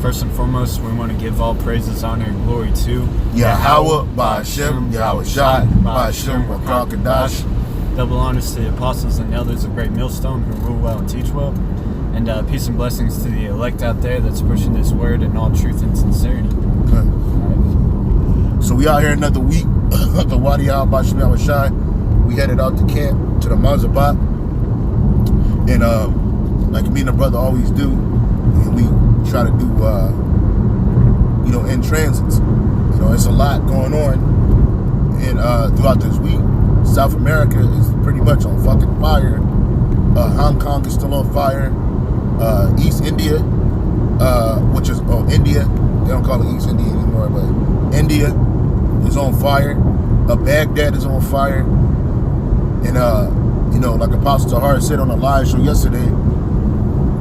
First and foremost, we want to give all praises, honor, and glory to YAHAWAH, bahsham, YAHAWASHI, bahsham, Rakakadash. Double honors to the apostles and elders of Great Millstone who rule well and teach well. And peace and blessings to the elect out there that's pushing this word in all truth and sincerity. Okay. So we out here another week of the YAHAWAH, bahsham, YAHAWASHI. We headed out to camp to the Mazabat. And like me and the brother always do, and we try to do, in transits. It's a lot going on. And throughout this week, South America is pretty much on fucking fire. Hong Kong is still on fire. East India, which is India. They don't call it East India anymore, but India is on fire. Baghdad is on fire. And like Apostle Tahar said on the live show yesterday,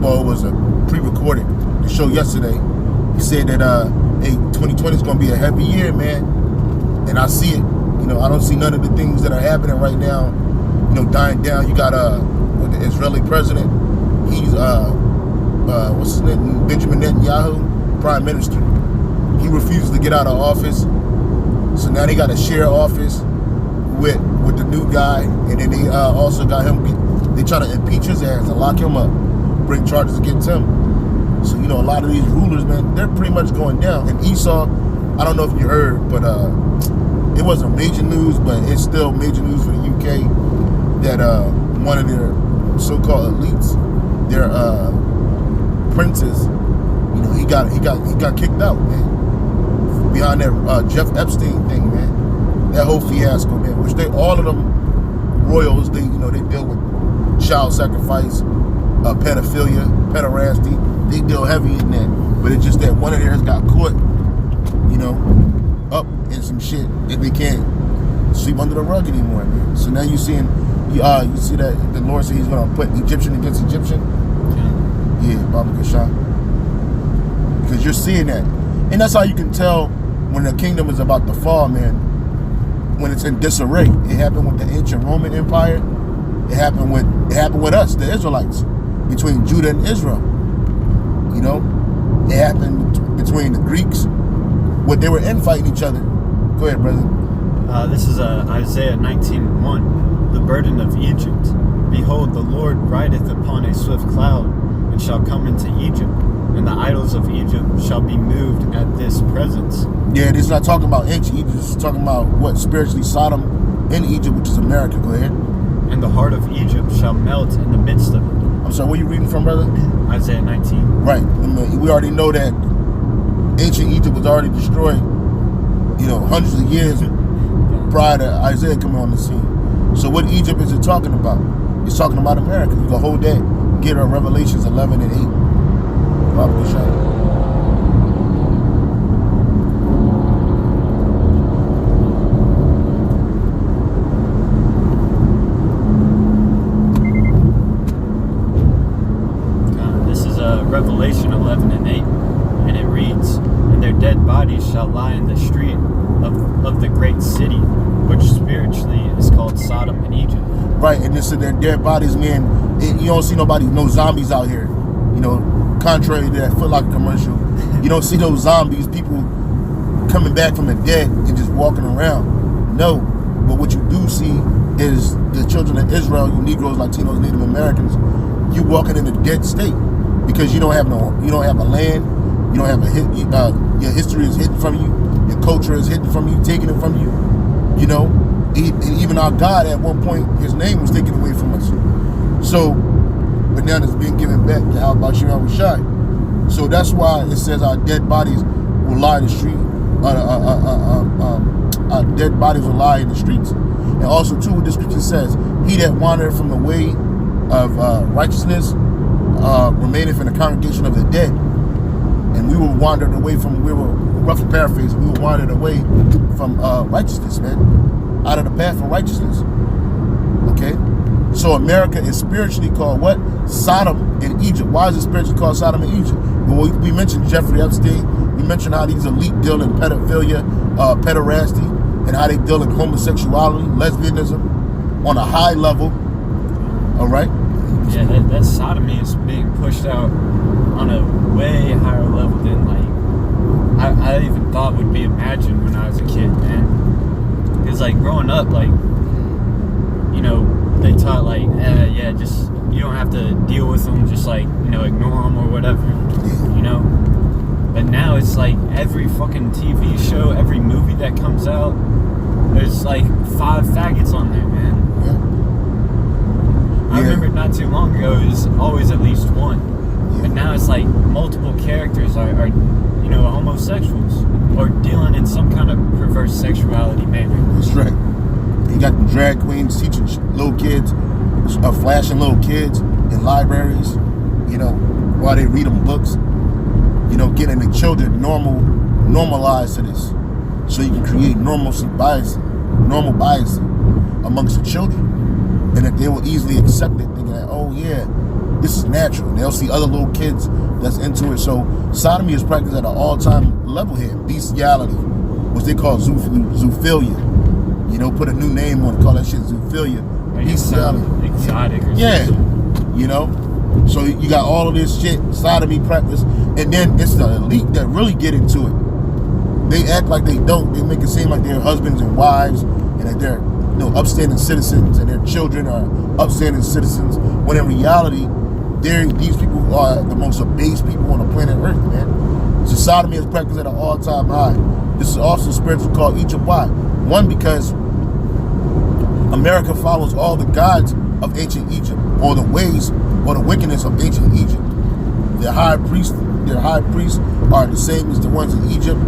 well, it was a pre-recorded the show yesterday. He said that 2020 is gonna be a heavy year, man. And I see it. I don't see none of the things that are happening right now, dying down. You got the Israeli president. He's what's his name? Benjamin Netanyahu, prime minister. He refuses to get out of office. So now they got to share office with the new guy, and then they also got him. They try to impeach his ass and lock him up, bring charges against him. So a lot of these rulers, man, they're pretty much going down. And Esau, I don't know if you heard, but it wasn't major news, but it's still major news for the UK that one of their so-called elites, their princes, he got kicked out, man, behind that Jeff Epstein thing, man. That whole fiasco, man. Which all of them royals, they deal with child sacrifice, pedophilia, pederasty. They deal heavy in that, but it's just that one of theirs got caught, up in some shit that they can't sweep under the rug anymore, man. So now you see that the Lord said He's gonna put Egyptian against Egyptian. Yeah, Baba Kasha. Because you're seeing that, and that's how you can tell when the kingdom is about to fall, man. When it's in disarray. It happened with the ancient Roman Empire. It happened with us, the Israelites, between Judah and Israel. It happened between the Greeks. What they were infighting each other. Go ahead, brother. This is Isaiah 19:1. The burden of Egypt. Behold, the Lord rideth upon a swift cloud, and shall come into Egypt, and the idols of Egypt shall be moved at this presence. Yeah, this is not talking about ancient Egypt. This is talking about what spiritually Sodom in Egypt, which is America. Go ahead. And the heart of Egypt shall melt in the midst of it. I'm sorry, where are you reading from, brother? Isaiah 19. Right. We already know that ancient Egypt was already destroyed, hundreds of years prior to Isaiah coming on the scene. So what Egypt is it talking about? It's talking about America. You can hold that, get her Revelations 11 and 8. Probably shot. Revelation 11 and 8, and it reads, and their dead bodies shall lie in the street of the great city, which spiritually is called Sodom and Egypt. Right, and this is their dead bodies, man. You don't see no zombies out here. Contrary to that Foot Locker commercial, you don't see those zombies, people coming back from the dead and just walking around. No, but what you do see is the children of Israel, you Negroes, Latinos, Native Americans, you walking in a dead state. Because you don't have a land, you don't have your history is hidden from you, your culture is hidden from you, taken it from you. Even our God at one point, His name was taken away from us. So, but now it's being given back. YAHAWASHI. So that's why it says our dead bodies will lie in the street. Our dead bodies will lie in the streets. And also too, what the scripture says, he that wandered from the way of righteousness remaineth in the congregation of the dead. And we were wandered away from, roughly paraphrasing, we were wandered away from righteousness, man. Out of the path of righteousness. Okay? So America is spiritually called what? Sodom and Egypt. Why is it spiritually called Sodom and Egypt? Well, we mentioned Jeffrey Epstein. We mentioned how these elite deal in pedophilia, pederasty, and how they deal in homosexuality, lesbianism on a high level. All right? Yeah, that sodomy is being pushed out on a way higher level than like I even thought would be imagined when I was a kid, man. Because like growing up, like, you know, they taught like, yeah, just you don't have to deal with them, just like, you know, ignore them or whatever, you know. But now it's like every fucking TV show, every movie that comes out, there's like 5 faggots on there, man. I remember not too long ago it was always at least one, but now it's like multiple characters are you know, homosexuals or dealing in some kind of perverse sexuality manner. That's right. You got the drag queens teaching little kids, flashing little kids in libraries, you know, while they read them books, you know, getting the children normalized to this, so you can create normal bias amongst the children, and that they will easily accept it, thinking that, oh yeah, this is natural. And they'll see other little kids that's into it. So sodomy is practiced at an all-time level here. Bestiality, what they call zoophilia. You know, put a new name on it, call that shit zoophilia. Bestiality. Exotic or yeah. You know? So you got all of this shit, sodomy practice, and then it's the elite that really get into it. They act like they don't. They make it seem like they're husbands and wives, and that they're, you know, upstanding citizens, and their children are upstanding citizens, when in reality, these people are the most abased people on the planet Earth, man. So sodomy is practiced at an all-time high. This is also spiritual called Egypt. Why? One, because America follows all the gods of ancient Egypt, or the ways or the wickedness of ancient Egypt. Their high priests are the same as the ones in Egypt.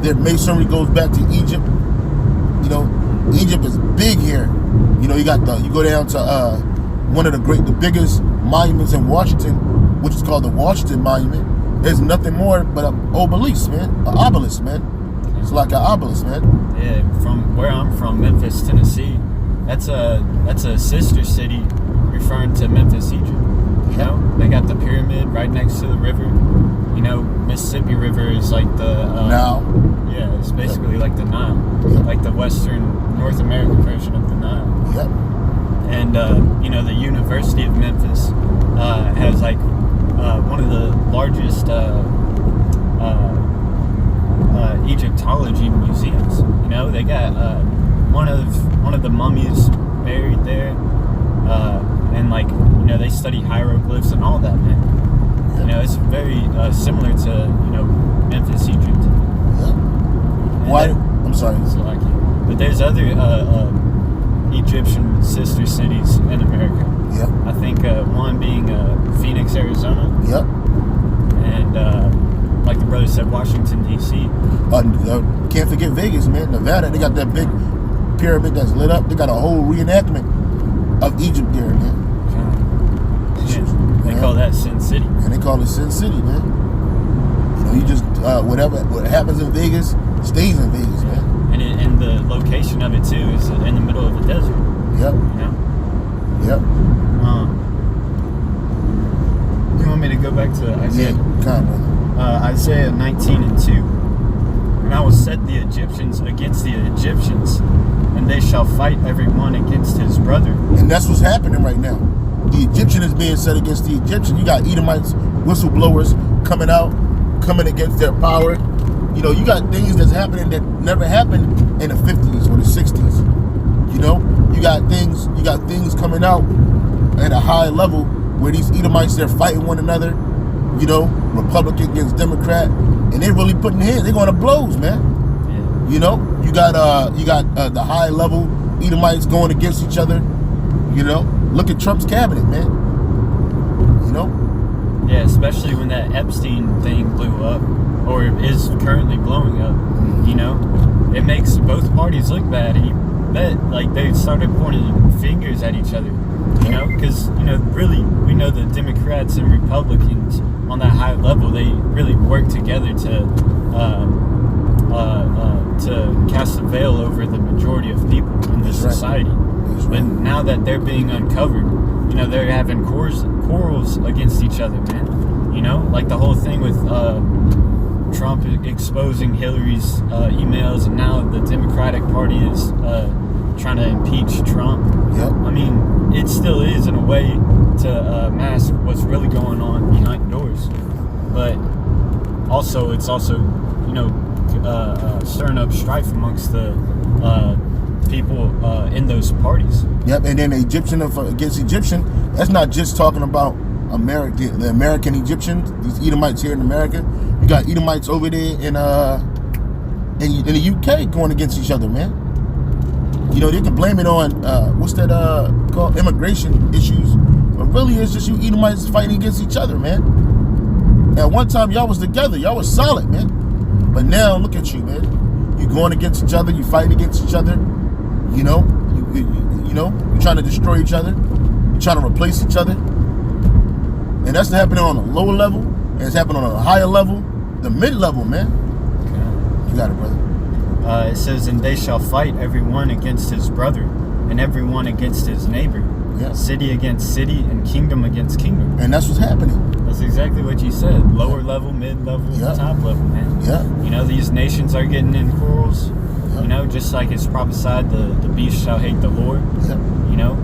Their masonry goes back to Egypt. You know, Egypt is big here. You know, you go down to one of the biggest monuments in Washington, which is called the Washington Monument. There's nothing more but an obelisk, man. An obelisk, man. It's like an obelisk, man. Yeah, from where I'm from, Memphis, Tennessee, that's a sister city referring to Memphis, Egypt. You know, they got the pyramid right next to the river. You know, Mississippi River is like the Nile. Yeah, it's basically like the Nile, like the Western North American version of the Nile. Yep. And you know, the University of Memphis has like one of the largest Egyptology museums. You know, they got one of the mummies buried there, and like, you know, they study hieroglyphs and all that, man. You know, it's very similar to, you know, Memphis, Egypt. Yeah. Why? I'm sorry. So like, but there's other Egyptian sister cities in America. Yep. I think one being Phoenix, Arizona. Yep. And like the brother said, Washington, D.C. Can't forget Vegas, man. Nevada, they got that big pyramid that's lit up. They got a whole reenactment of Egypt there, man. Yeah. They call that Sin City. And they call it Sin City, man. You know, you just, what happens in Vegas stays in Vegas, man. And the location of it, too, is in the middle of the desert. Yep. You know? Yep. You want me to go back to Isaiah? Yeah, kind of. Isaiah 19:2. And I will set the Egyptians against the Egyptians, and they shall fight every one against his brother. And that's what's happening right now. The Egyptian is being set against the Egyptian. You got Edomites, whistleblowers coming against their power. You know, you got things that's happening that never happened in the 50s or the 60s. You know, you got things coming out at a high level where these Edomites, they're fighting one another. You know, Republican against Democrat, and they're really putting hands. They're going to blows, man. Yeah. You know, you got the high level Edomites going against each other. You know, look at Trump's cabinet, man. You know. Yeah, especially when that Epstein thing blew up, or is currently blowing up. You know, it makes both parties look bad, and you bet like they started pointing fingers at each other. You know, because, you know, really, we know the Democrats and Republicans on that high level, they really work together to cast a veil over the majority of people in this society. But now that they're being uncovered, you know, they're having quarrels against each other, man. You know, like the whole thing with Trump exposing Hillary's emails, and now the Democratic Party is trying to impeach Trump. Yep. I mean, it still is in a way to mask what's really going on behind doors. also it's also, you know, stirring up strife amongst the people in those parties. Yep, and then the Egyptian against Egyptian, that's not just talking about the American Egyptians, these Edomites here in America. You got Edomites over there in the UK going against each other, man. You know, they can blame it on what's that called, immigration issues, but really it's just you Edomites fighting against each other, man. At one time y'all was together, y'all was solid, man. But now look at you, man. You going against each other, you fighting against each other. You know, you know, you're trying to destroy each other. You're trying to replace each other. And that's happening on a lower level, and it's happening on a higher level, the mid-level, man. Okay. You got it, brother. It says, and they shall fight every one against his brother, and every one against his neighbor. Yeah. City against city, and kingdom against kingdom. And that's what's happening. That's exactly what you said. Lower level, mid-level, top level, man. Yeah. You know, these nations are getting in quarrels. Yeah. You know, just like it's prophesied, the beast shall hate the Lord. Yeah. You know,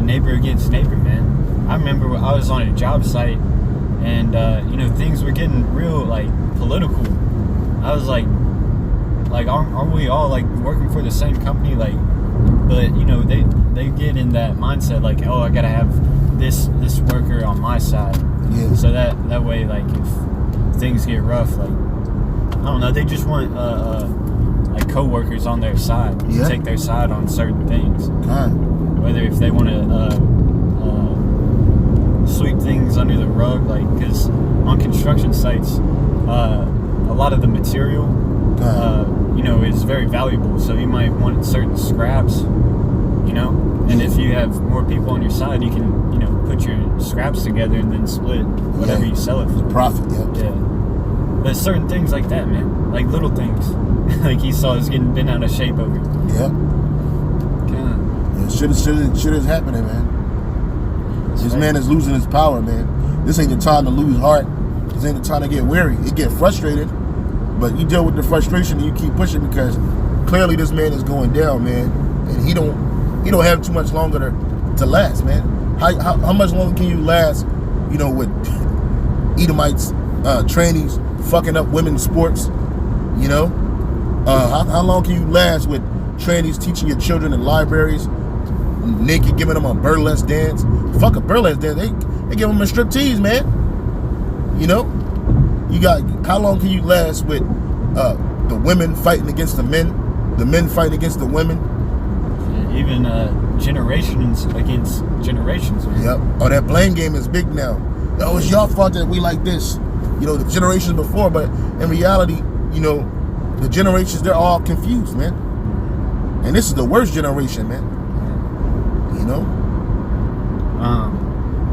neighbor against neighbor, man. I remember I was on a job site, and you know, things were getting real like political. I was like aren't we all like working for the same company? Like, but you know, they get in that mindset like, oh, I gotta have this worker on my side. Yeah. So that way, like, if things get rough, like, I don't know, they just want like co-workers on their side to take their side on certain things. Whether if they want to sweep things under the rug, like, because on construction sites, a lot of the material, you know, is very valuable. So you might want certain scraps, you know, and if you have more people on your side, you can, you know, put your scraps together and then split whatever you sell it for. The profit, yeah. But certain things like that, man, like little things, like Esau is getting bent out of shape over. Yeah. Shit is happening, man. This man is losing his power, man. This ain't the time to lose heart. This ain't the time to get weary. You get frustrated, but you deal with the frustration and you keep pushing, because clearly this man is going down, man. And he don't have too much longer to last, man. How much longer can you last, you know, with Edomites, trannies, fucking up women's sports, you know? How long can you last with trannies teaching your children in libraries, naked, giving them a burlesque dance? Fuck a burlesque dance. They give them a striptease, man. You know? You got, how long can you last with the women fighting against the men fighting against the women? Even generations against generations. Man. Yep. Oh, that blame game is big now. Oh, it's your fault that we like this. You know, the generations before, but in reality, you know, the generations, they're all confused, man. And this is the worst generation, man. You know?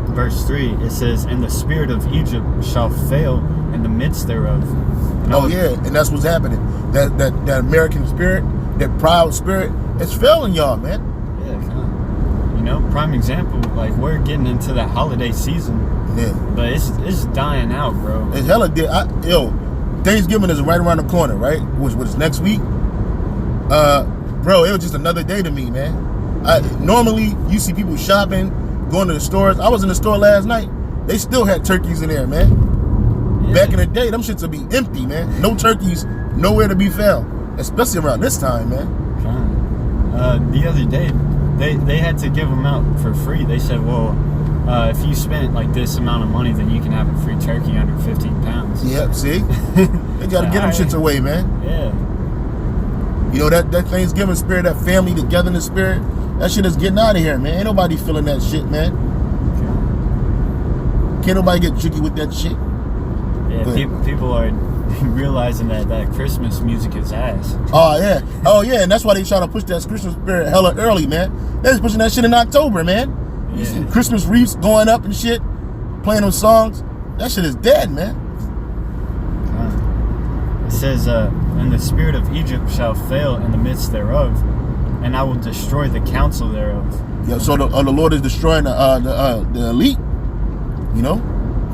Verse 3, it says, and the spirit of Egypt shall fail in the midst thereof. Oh yeah, and that's what's happening. That American spirit, that proud spirit, it's failing y'all, man. Yeah, kind of. You know, prime example, like, we're getting into that holiday season. Yeah. But it's dying out, bro. It's hella Thanksgiving is right around the corner, right? Which was next week. Bro, it was just another day to me, man. Normally you see people shopping, going to the stores. I was in the store last night. They still had turkeys in there, man. Yeah. Back in the day, them shits would be empty, man. No turkeys, nowhere to be found. Especially around this time, man. The other day, they had to give them out for free. They said, well, if you spent like this amount of money, then you can have a free turkey under 15 pounds. Yep, see? They gotta get them shits away, man. Yeah. You know, that Thanksgiving spirit, that family togetherness spirit, that shit is getting out of here, man. Ain't nobody feeling that shit, man. Can't nobody get jiggy with that shit. Yeah, people are realizing that Christmas music is ass. Oh yeah, and that's why they try to push that Christmas spirit hella early, man. They're just pushing that shit in October, man. You see Christmas wreaths going up and shit, playing those songs. That shit is dead, man. It says, and the spirit of Egypt shall fail in the midst thereof, and I will destroy the counsel thereof. Yeah, so the Lord is destroying the elite. You know,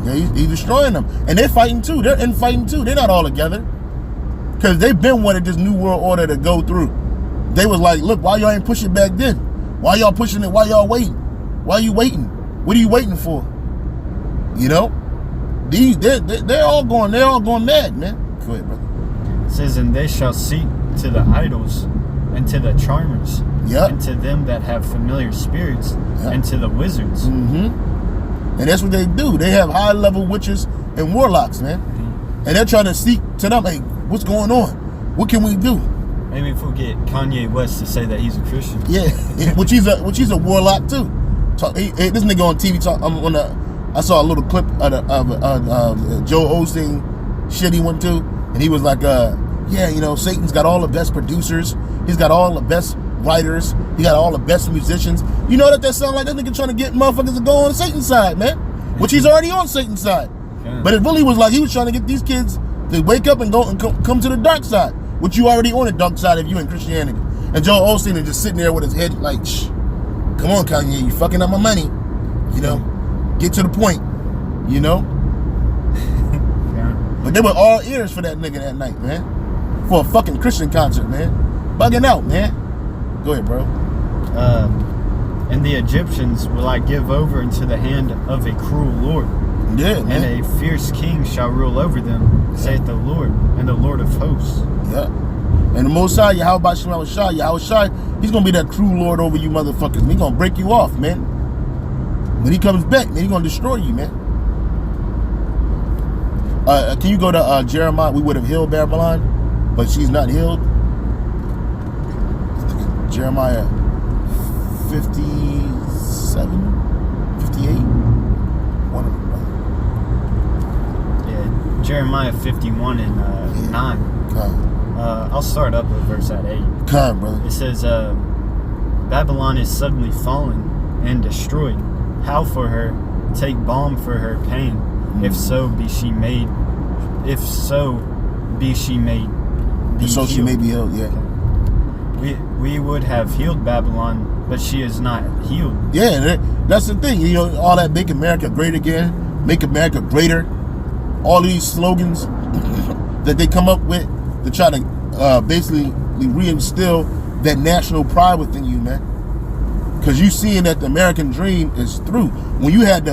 yeah, he's destroying them, and they're fighting too. They're infighting too. They're not all together, because they've been wanting this new world order to go through. They was like, look, why y'all ain't push it back then? Why y'all pushing it? Why y'all waiting? Why you waiting? What are you waiting for? You know, they're all going mad, man. Go ahead, brother. It says, and they shall seek to the idols, and to the charmers, and to them that have familiar spirits, and to the wizards. And that's what they do. They have high-level witches and warlocks, man. And they're trying to seek to them, hey, what's going on? What can we do? Maybe if we get Kanye West to say that he's a Christian. Yeah, which he's a warlock too. This nigga on TV I saw a little clip of Joe Osteen shit he went to, and he was like, yeah, you know, Satan's got all the best producers. He's got all the best writers. He got all the best musicians. You know that sound like that nigga trying to get motherfuckers to go on Satan's side, man. Which he's already on Satan's side. Yeah. But it really was like he was trying to get these kids to wake up and go and come to the dark side, which you already on the dark side if you in Christianity. And Joel Osteen is just sitting there with his head like, shh, come on, Kanye, you fucking up my money. You know, get to the point, you know? Yeah. But they were all ears for that nigga that night, man. For a fucking Christian concert, man. Bugging out, man. Go ahead, bro. And the Egyptians will I give over into the hand of a cruel Lord. Yeah, man. And a fierce king shall rule over them, saith the Lord, and the Lord of hosts. Yeah. And the Most High, YAHAWASHI, he's going to be that cruel Lord over you motherfuckers. He's going to break you off, man. When he comes back, man, he's going to destroy you, man. Can you go to Jeremiah? We would have healed Babylon, but she's not healed. Jeremiah 57, 58. One of them. Yeah, Jeremiah 51 and 9. I'll start up with verse at 8. Come, brother. It says, Babylon is suddenly fallen and destroyed. How for her? Take balm for her pain. If so be she may be so she may be healed, yeah. We would have healed Babylon, but she is not healed. Yeah, that's the thing. You know, all that make America great again, make America greater. All these slogans that they come up with to try to basically reinstill that national pride within you, man. Because you seeing that the American dream is through. When you had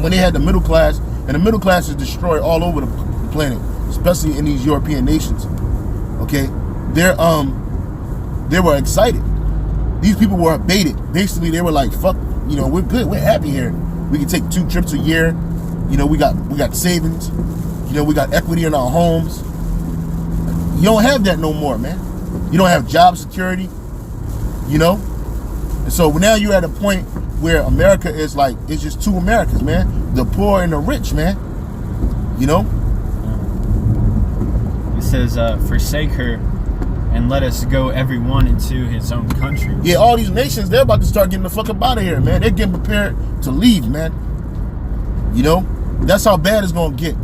when they had the middle class, and the middle class is destroyed all over the planet, especially in these European nations. Okay, they were excited. These people were baited. Basically, they were like, "Fuck, you know, we're good. We're happy here. We can take 2 trips a year. You know, we got savings. You know, we got equity in our homes. You don't have that no more, man. You don't have job security. You know, and so now you're at a point where America is like, it's just 2 Americas, man. The poor and the rich, man. You know." It says, "Forsake her, and let us go every one into his own country." Yeah, all these nations, they're about to start getting the fuck up out of here, man. They're getting prepared to leave, man. You know, that's how bad it's gonna get.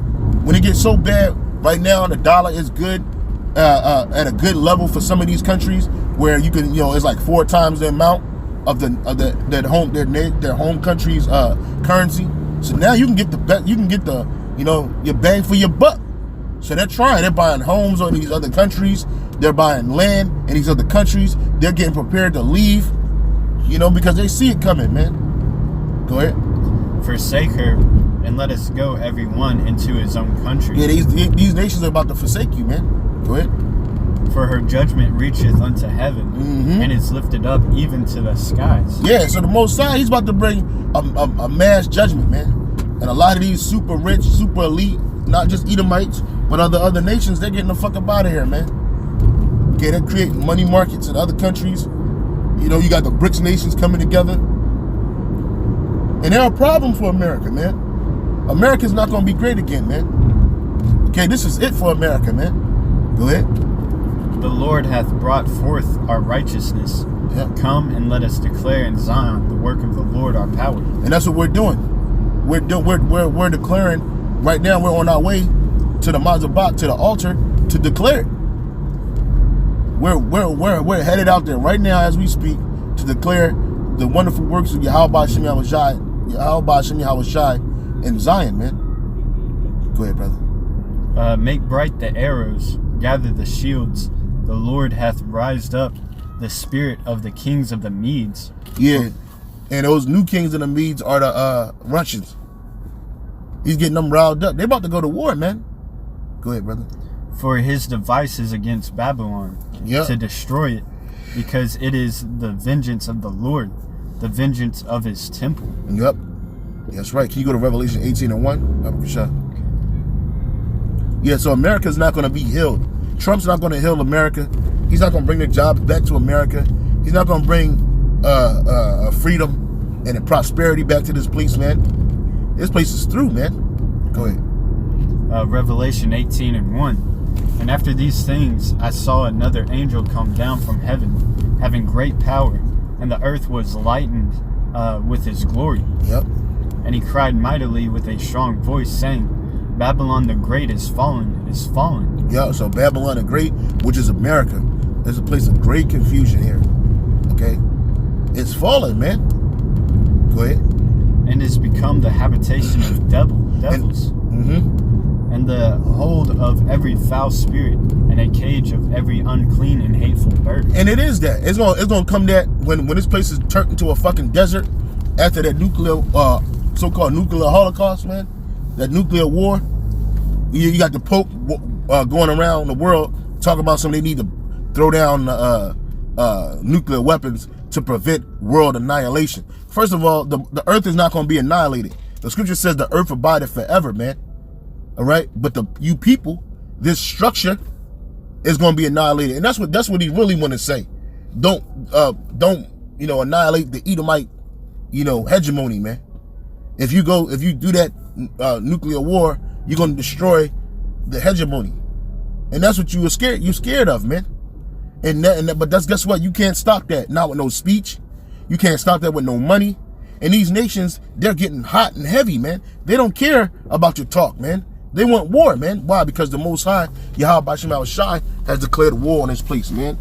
When it gets so bad, right now the dollar is good, at a good level for some of these countries, where you can, you know, it's like 4 times the amount of their home country's currency. So now you can get the you know, your bang for your buck. So they're buying homes in these other countries. They're buying land in these other countries. They're getting prepared to leave, you know, because they see it coming, man. Go ahead. "Forsake her, and let us go every one into his own country." Yeah, these nations are about to forsake you, man. Go ahead. "For her judgment reacheth unto heaven, and is lifted up even to the skies." Yeah, so the Most High, he's about to bring a mass judgment, man. And a lot of these super rich, super elite, not just Edomites, but other nations, they're getting the fuck up out of here, man. Okay, they create money markets in other countries. You know, you got the BRICS nations coming together. And they're a problem for America, man. America's not going to be great again, man. Okay, this is it for America, man. Go ahead. "The Lord hath brought forth our righteousness. Yeah. Come and let us declare in Zion the work of the Lord our power." And that's what we're doing. We're declaring right now. We're on our way to the Mazabak, to the altar, to declare it. We're headed out there right now as we speak to declare the wonderful works of YAHAWASHI in Zion, man. Go ahead, brother. "Make bright the arrows, gather the shields. The Lord hath rised up the spirit of the kings of the Medes." Yeah, and those new kings of the Medes are the Russians. He's getting them riled up. They about to go to war, man. Go ahead, brother. For his devices against Babylon, to destroy it, because it is the vengeance of the Lord, the vengeance of his temple. Yep. That's right. Can you go to Revelation 18:1? Yeah, so America's not going to be healed. Trump's not going to heal America. He's not going to bring the jobs back to America. He's not going to bring freedom and prosperity back to this place, man. This place is through, man. Go ahead. Revelation 18:1. And after these things, I saw another angel come down from heaven, having great power, and the earth was lightened with his glory. Yep. And he cried mightily with a strong voice, saying, Babylon the Great is fallen, is fallen. Yeah, so Babylon the Great, which is America, is a place of great confusion here. Okay? It's fallen, man. Go ahead. And is become the habitation of devils. And the hold of every foul spirit, and a cage of every unclean and hateful bird. And it is that. It's gonna come that when this place is turned into a fucking desert after that nuclear so-called nuclear holocaust, man. That nuclear war. You got the Pope going around the world talking about something they need to throw down nuclear weapons to prevent world annihilation. First of all, the earth is not going to be annihilated. The scripture says the earth abideth forever, man. All right, but you people, this structure is going to be annihilated, and that's what he really want to say. Don't annihilate the Edomite, hegemony, man. If you do that nuclear war, you're going to destroy the hegemony, and that's what you're scared of, man. But guess what? You can't stop that. Not with no speech. You can't stop that with no money. And these nations, they're getting hot and heavy, man. They don't care about your talk, man. They want war, man. Why? Because the Most High, YAHAWASHI, has declared war on this place, man.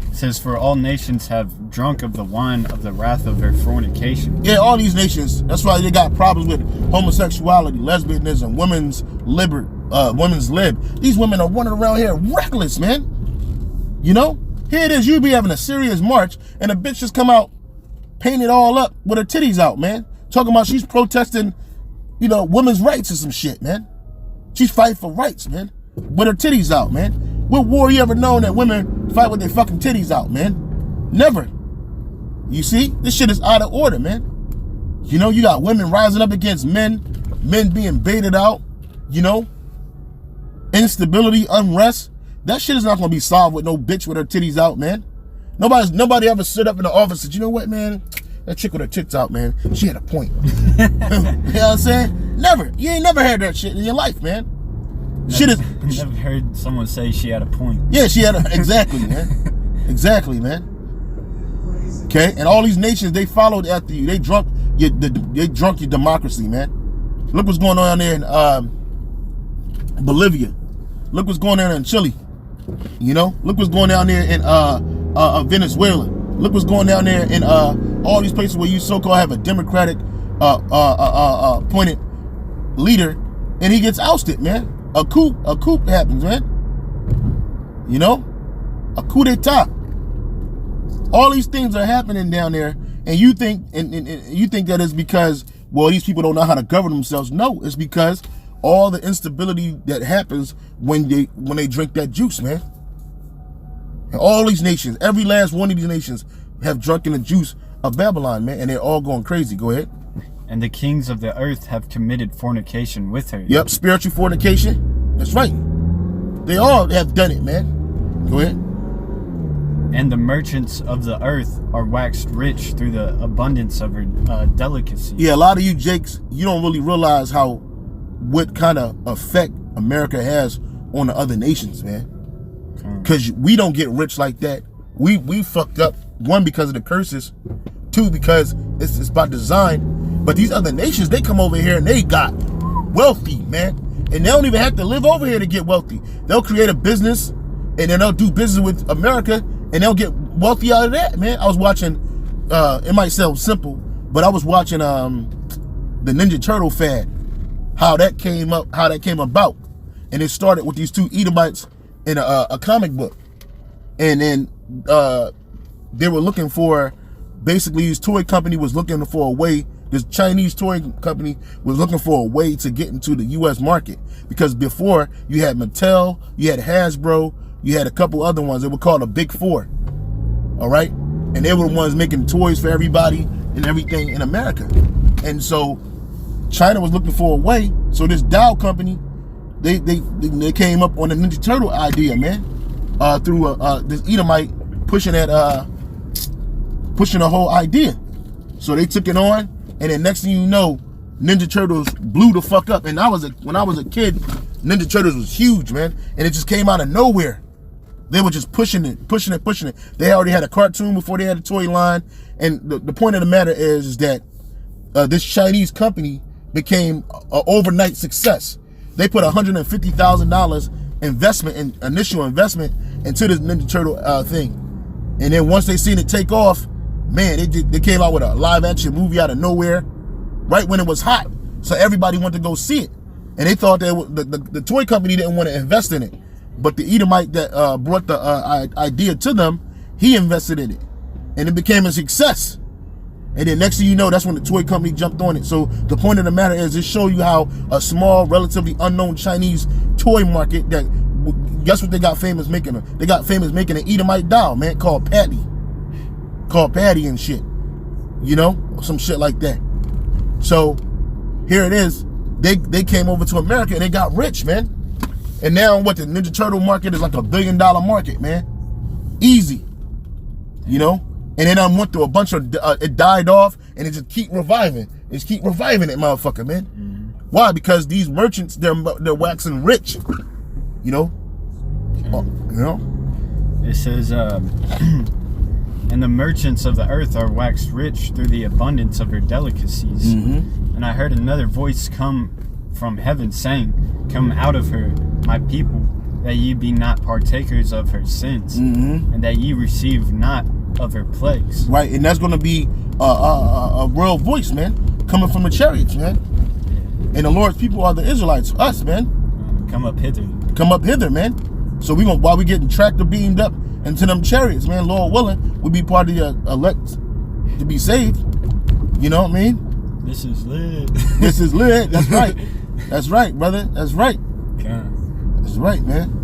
It says, for all nations have drunk of the wine of the wrath of their fornication. Yeah, all these nations. That's why they got problems with homosexuality, lesbianism, women's lib. These women are running around here reckless, man. Here it is. You be having a serious march, and a bitch just come out, painted all up with her titties out, man. Talking about she's protesting, women's rights or some shit, man. She's fighting for rights, man. With her titties out, man. What war you ever known that women fight with their fucking titties out, man? Never. You see? This shit is out of order, man. You got women rising up against men being baited out, instability, unrest. That shit is not going to be solved with no bitch with her titties out, man. Nobody ever stood up in the office and said, you know what, man? That chick with her tits out, man, she had a point. You know what I'm saying? Never. You ain't never heard that shit in your life, man. Never heard someone say she had a point. Yeah, she had exactly, man. Exactly, man. Okay, and all these nations, they followed after you. They drunk your democracy, man. Look what's going on there in Bolivia. Look what's going on in Chile. Look what's going down there in Venezuela. Look what's going down there in all these places where you so-called have a democratic appointed leader, and he gets ousted, man. A coup happens, man. A coup d'etat. All these things are happening down there, and you think that it's because, well, these people don't know how to govern themselves. No, it's because all the instability that happens when they drink that juice, man. And all these nations, every last one of these nations have drunken the juice of Babylon, man, and they're all going crazy. Go ahead. And the kings of the earth have committed fornication with her. Yep, spiritual fornication. That's right. They all have done it, man. Go ahead. And the merchants of the earth are waxed rich through the abundance of her delicacy. Yeah, a lot of you jakes, you don't really realize what kind of effect America has on the other nations, man. Because we don't get rich like that. We fucked up. One, because of the curses. Two, because it's by design. But these other nations, they come over here and they got wealthy, man. And they don't even have to live over here to get wealthy. They'll create a business, and then they'll do business with America, and they'll get wealthy out of that, man. I was watching, it might sound simple, but I was watching the Ninja Turtle fad, how that came about. And it started with these two Edomites in a comic book. And then they were looking for, basically this toy company was looking for a way this Chinese toy company was looking for a way to get into the U.S. market, because before you had Mattel, you had Hasbro, you had a couple other ones. They were called the Big Four. All right, and they were the ones making toys for everybody and everything in America. And so China was looking for a way. So this Dow company, they came up on the Ninja Turtle idea, man, through this Edomite pushing the whole idea. So they took it on, and then next thing you know, Ninja Turtles blew the fuck up. And when I was a kid, Ninja Turtles was huge, man, and it just came out of nowhere. They were just pushing it. They already had a cartoon before they had a toy line. And the point of the matter is that this Chinese company became an overnight success. They put $150,000 initial investment into this Ninja Turtle thing. And then once they seen it take off, man, they came out with a live action movie out of nowhere, right when it was hot. So everybody wanted to go see it. And they thought that the toy company didn't want to invest in it. But the Edomite that brought the idea to them, he invested in it. And it became a success. And then next thing you know, that's when the toy company jumped on it. So the point of the matter is, it show you how a small, relatively unknown Chinese toy market, that, guess what they got famous making? They got famous making an Edomite doll, man, called Patty. Called Patty and shit. You know? Some shit like that. So here it is. They came over to America and they got rich, man. And now what, the Ninja Turtle market is like $1 billion market, man. Easy. You know? And then I went through a bunch of, it died off, and it just keep reviving. It keep reviving it, motherfucker, man. Mm-hmm. Why? Because these merchants, they're waxing rich. You know? Okay. You know? It says, and the merchants of the earth are waxed rich through the abundance of her delicacies. Mm-hmm. And I heard another voice come from heaven saying, come out of her, my people, that ye be not partakers of her sins, mm-hmm. and that ye receive not of her plagues. Right, and that's going to be a real voice, man, coming from the chariots, man. Yeah. And the Lord's people are the Israelites, us, man. Come up hither. Come up hither, man. So we gonna, while we getting tractor beamed up into them chariots, man, Lord willing, we'll be part of the elect to be saved. You know what I mean? This is lit. This is lit. That's right. That's right, brother. That's right. Okay. That's right, man.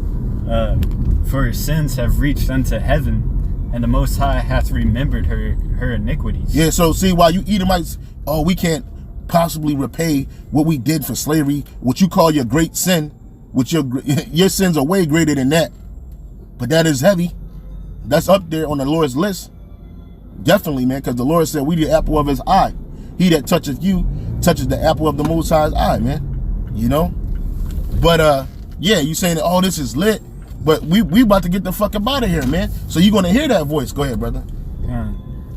For her sins have reached unto heaven, and the Most High hath remembered her iniquities. Yeah, so see, while you Edomites, oh, we can't possibly repay what we did for slavery, what you call your great sin, which your sins are way greater than that. But that is heavy. That's up there on the Lord's list. Definitely, man, because the Lord said we the apple of his eye. He that toucheth you touches the apple of the Most High's eye, man. You know? But yeah, you saying that, oh, this is lit. But we about to get the fuck up out of here, man. So you're going to hear that voice. Go ahead, brother.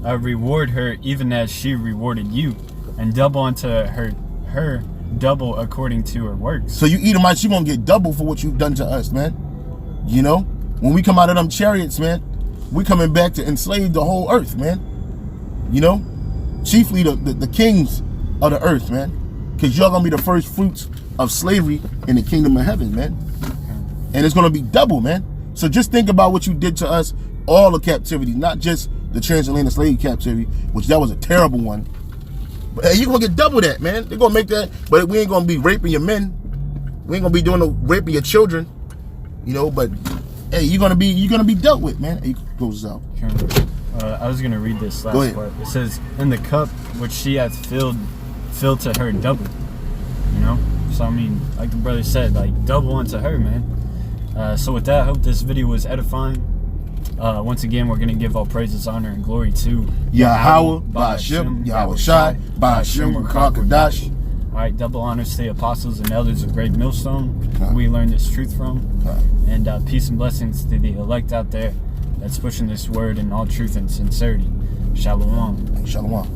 Reward her even as she rewarded you, and double unto her double according to her works. So you Edomites, you going to get double for what you've done to us, man. You know? When we come out of them chariots, man, we coming back to enslave the whole earth, man. You know? Chiefly the kings of the earth, man. Because y'all going to be the first fruits of slavery in the kingdom of heaven, man. And it's going to be double, man. So just think about what you did to us, all the captivity, not just the transatlantic slave captivity, which that was a terrible one. But hey, you're going to get double that, man. They're going to make that, but we ain't going to be raping your men. We ain't going to be doing no raping your children. You know, but hey, you're going to be dealt with, man. Hey, close this out. I was going to read this last part. It says, in the cup which she hath filled to her double. You know? So I mean, like the brother said, like double unto her, man. So with that, I hope this video was edifying. Once again, we're going to give all praises, honor, and glory to YAHAWAH, bahsham, YAHAWASHI, bahsham, Kodash. Alright, double honors to the apostles and elders of Great Millstone, who we learned this truth from. And peace and blessings to the elect out there that's pushing this word in all truth and sincerity. Shalom. Shalom.